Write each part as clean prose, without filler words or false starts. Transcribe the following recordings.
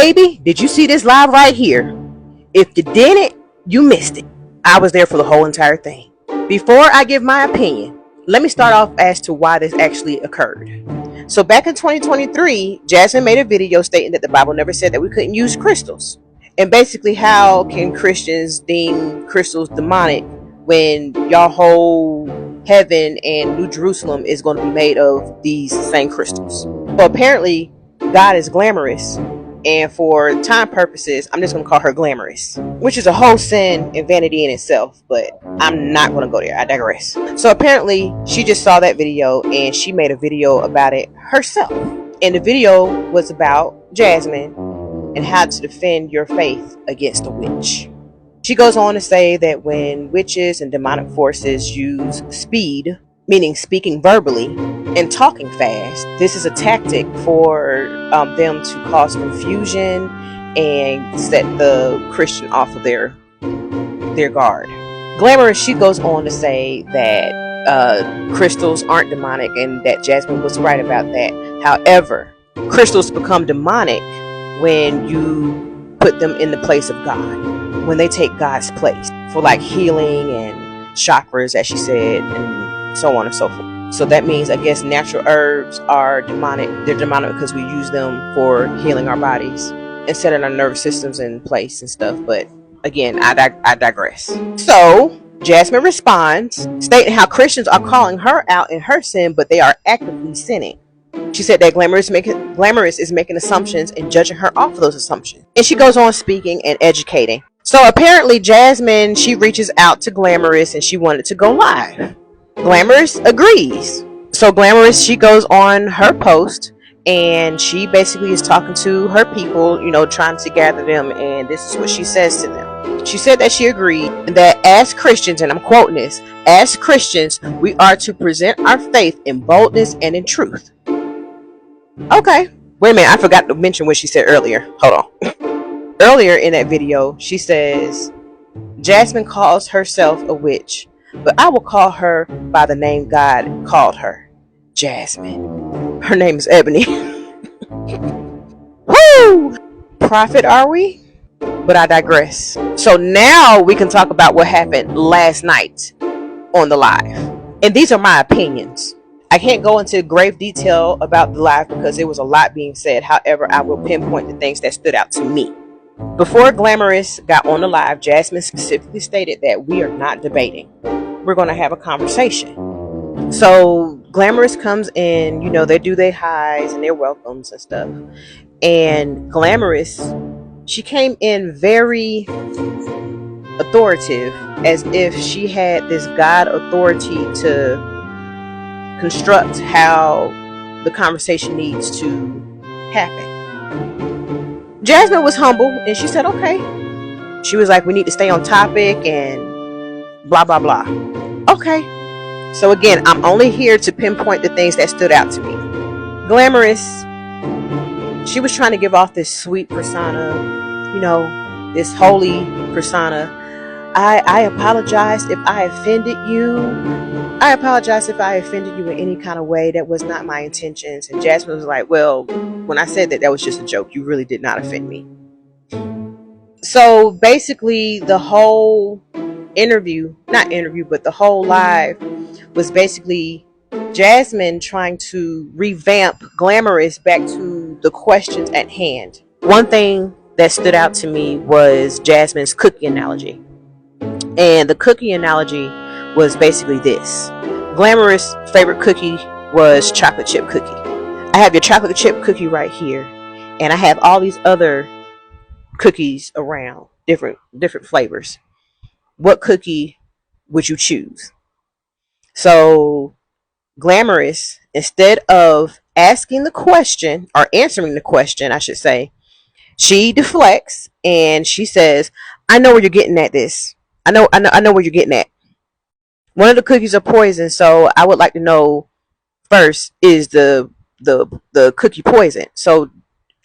Baby, did you see this live right here? If you didn't, you missed it. I was there for the whole entire thing. Before I give my opinion, let me start off as to why this actually occurred. So back in 2023, Jasmine made a video stating that the Bible never said that we couldn't use crystals. And basically, how can Christians deem crystals demonic when y'all whole heaven and New Jerusalem is going to be made of these same crystals? So apparently, God is glamorous. And for time purposes, I'm just going to call her Glamorous, which is a whole sin and vanity in itself, but I'm not going to go there. I digress. So apparently she just saw that video and she made a video about it herself. And the video was about Jasmine and how to defend your faith against a witch. She goes on to say that when witches and demonic forces use speed, meaning speaking verbally and talking fast, this is a tactic for them to cause confusion and set the Christian off of their guard. Glamorous, she goes on to say that crystals aren't demonic and that Jasmine was right about that. However, crystals become demonic when you put them in the place of God, when they take God's place for like healing and chakras, as she said, and so on and so forth. So that means, I guess, natural herbs are demonic. They're demonic because we use them for healing our bodies and setting our nervous systems in place and stuff. But again, I digress. So Jasmine responds, stating how Christians are calling her out in her sin, but they are actively sinning. She said that Glamorous is making assumptions and judging her off of those assumptions. And she goes on speaking and educating. So apparently Jasmine, she reaches out to Glamorous and she wanted to go live. Glamorous agrees. So Glamorous, she goes on her post and she basically is talking to her people, you know, trying to gather them, and this is what she says to them. She said that she agreed that as Christians, and I'm quoting this, as Christians, we are to present our faith in boldness and in truth. Okay. Wait a minute, I forgot to mention what she said earlier. Hold on. Earlier in that video, she says, Jasmine calls herself a witch, but I will call her by the name God called her, Jasmine. Her name is Ebony. Woo! Prophet, are we? But I digress. So now we can talk about what happened last night on the live. And these are my opinions. I can't go into grave detail about the live because there was a lot being said. However, I will pinpoint the things that stood out to me. Before Glamorous got on the live, Jasmine specifically stated that we are not debating. We're going to have a conversation. So Glamorous comes in, you know, they do their highs and their welcomes and stuff. And Glamorous, she came in very authoritative, as if she had this God authority to construct how the conversation needs to happen. Jasmine was humble and she said, okay. She was like, we need to stay on topic and blah, blah, blah. Okay. So again, I'm only here to pinpoint the things that stood out to me. Glamorous, she was trying to give off this sweet persona, you know, this holy persona. I apologize if I offended you. I apologize if I offended you in any kind of way. That was not my intentions. And Jasmine was like, well, when I said that, that was just a joke. You really did not offend me. So basically the whole but the whole live was basically Jasmine trying to revamp Glamorous back to the questions at hand. One thing that stood out to me was Jasmine's cookie analogy. And the cookie analogy was basically this. Glamorous' favorite cookie was chocolate chip cookie. I have your chocolate chip cookie right here, and I have all these other cookies around, different flavors. What cookie would you choose? So Glamorous, instead of asking the question, or answering the question, I should say, she deflects and she says, I know where you're getting at this. I know where you're getting at. One of the cookies are poison, so I would like to know first, is the cookie poison? So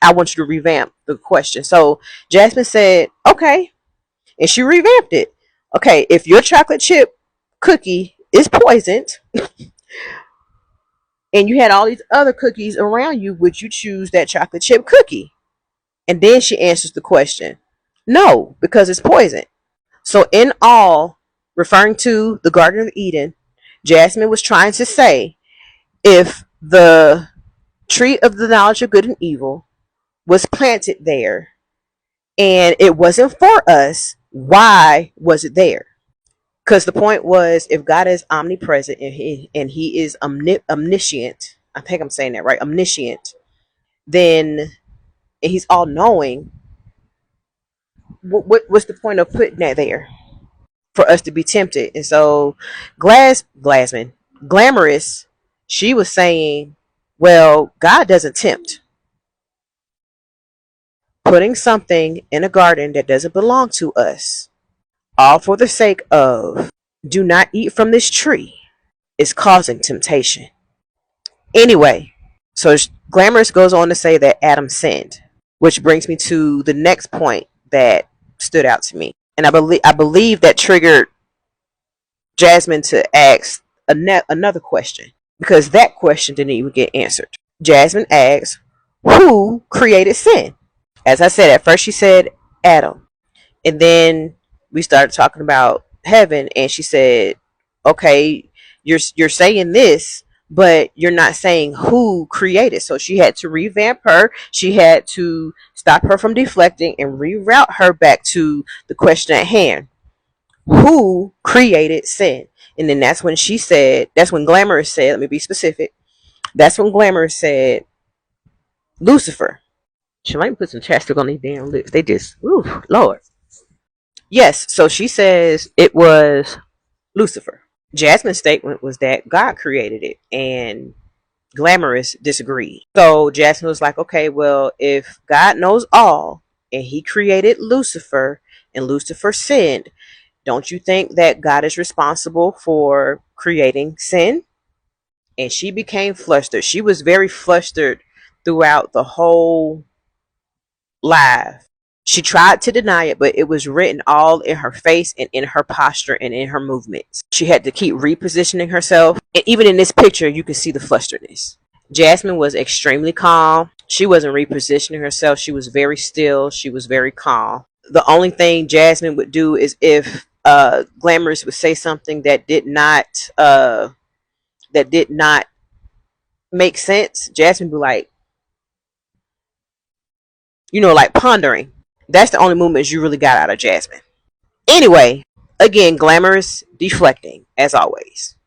I want you to revamp the question. So Jasmine said, okay. And she revamped it. Okay, if your chocolate chip cookie is poisoned and you had all these other cookies around you, would you choose that chocolate chip cookie? And then she answers the question, no, because it's poison. So in all, referring to the Garden of Eden, Jasmine was trying to say, if the tree of the knowledge of good and evil was planted there and it wasn't for us, why was it there? Because the point was, if God is omnipresent and he is omniscient, I think I'm saying that right, omniscient, then he's all knowing. What's the point of putting that there for us to be tempted? And so, Glamorous, she was saying, well, God doesn't tempt. Putting something in a garden that doesn't belong to us, all for the sake of do not eat from this tree, is causing temptation. Anyway, so Glamorous goes on to say that Adam sinned, which brings me to the next point that stood out to me, and I believe that triggered Jasmine to ask another question, because that question didn't even get answered. Jasmine asks, "Who created sin?" As I said, at first she said Adam, and then we started talking about heaven, and she said, "Okay, you're saying this, but you're not saying who created." So she had to revamp her. She had to stop her from deflecting and reroute her back to the question at hand: who created sin? And then that's when Glamorous said, let me be specific. That's when Glamorous said Lucifer. She might put some chapstick on these damn lips. They just, ooh, Lord. Yes, so she says it was Lucifer. Jasmine's statement was that God created it, and Glamorous disagreed. So Jasmine was like, okay, well, if God knows all and he created Lucifer and Lucifer sinned, don't you think that God is responsible for creating sin? And she became flustered. She was very flustered throughout the whole live. She tried to deny it, but it was written all in her face and in her posture and in her movements. She had to keep repositioning herself. And even in this picture, you can see the flusteredness. Jasmine was extremely calm. She wasn't repositioning herself. She was very still. She was very calm. The only thing Jasmine would do is if Glamorous would say something that did not make sense, Jasmine would be like, like pondering. That's the only movements you really got out of Jasmine. Anyway, again, Glamorous deflecting as always.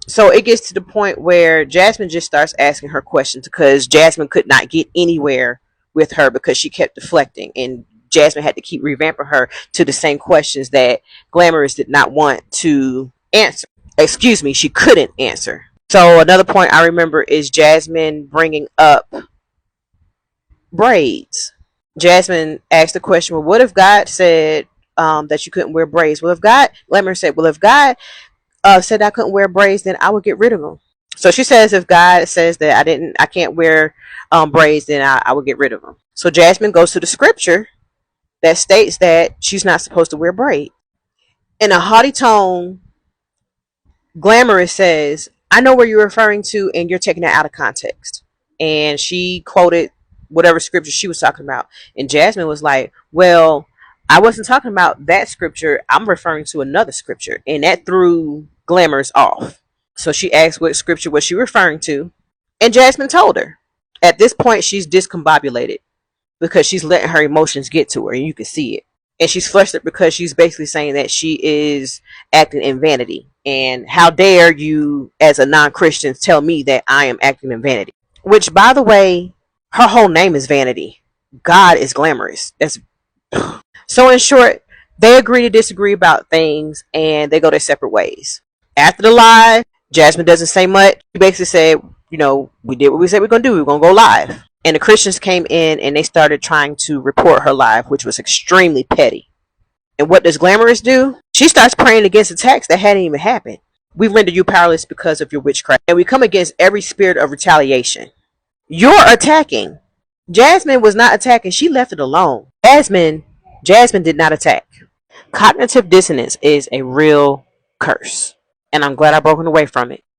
So it gets to the point where Jasmine just starts asking her questions because Jasmine could not get anywhere with her because she kept deflecting, and Jasmine had to keep revamping her to the same questions that Glamorous did not want to answer. Excuse me, she couldn't answer. So another point I remember is Jasmine bringing up braids. Jasmine asked the question, well, what if God said that you couldn't wear braids? Glamorous said, well, if God said I couldn't wear braids, then I would get rid of them. So she says, if God says that I can't wear braids, then I would get rid of them. So Jasmine goes to the scripture that states that she's not supposed to wear braids. In a haughty tone, Glamorous says, I know where you're referring to, and you're taking it out of context. And she quoted whatever scripture she was talking about. And Jasmine was like, well, I wasn't talking about that scripture. I'm referring to another scripture. And that threw Glamorous off. So she asked what scripture was she referring to. And Jasmine told her. At this point, she's discombobulated because she's letting her emotions get to her, and you can see it. And she's flustered because she's basically saying that she is acting in vanity. And how dare you, as a non-Christian, tell me that I am acting in vanity? Which, by the way, her whole name is Vanity. God is Glamorous. That's so. In short, they agree to disagree about things, and they go their separate ways. After the live, Jasmine doesn't say much. She basically said, we did what we said we're gonna do. We're gonna go live. And the Christians came in and they started trying to report her live, which was extremely petty. And what does Glamorous do? She starts praying against attacks that hadn't even happened. We render you powerless because of your witchcraft. And we come against every spirit of retaliation. You're attacking. Jasmine was not attacking. She left it alone. Jasmine did not attack. Cognitive dissonance is a real curse. And I'm glad I've broken away from it.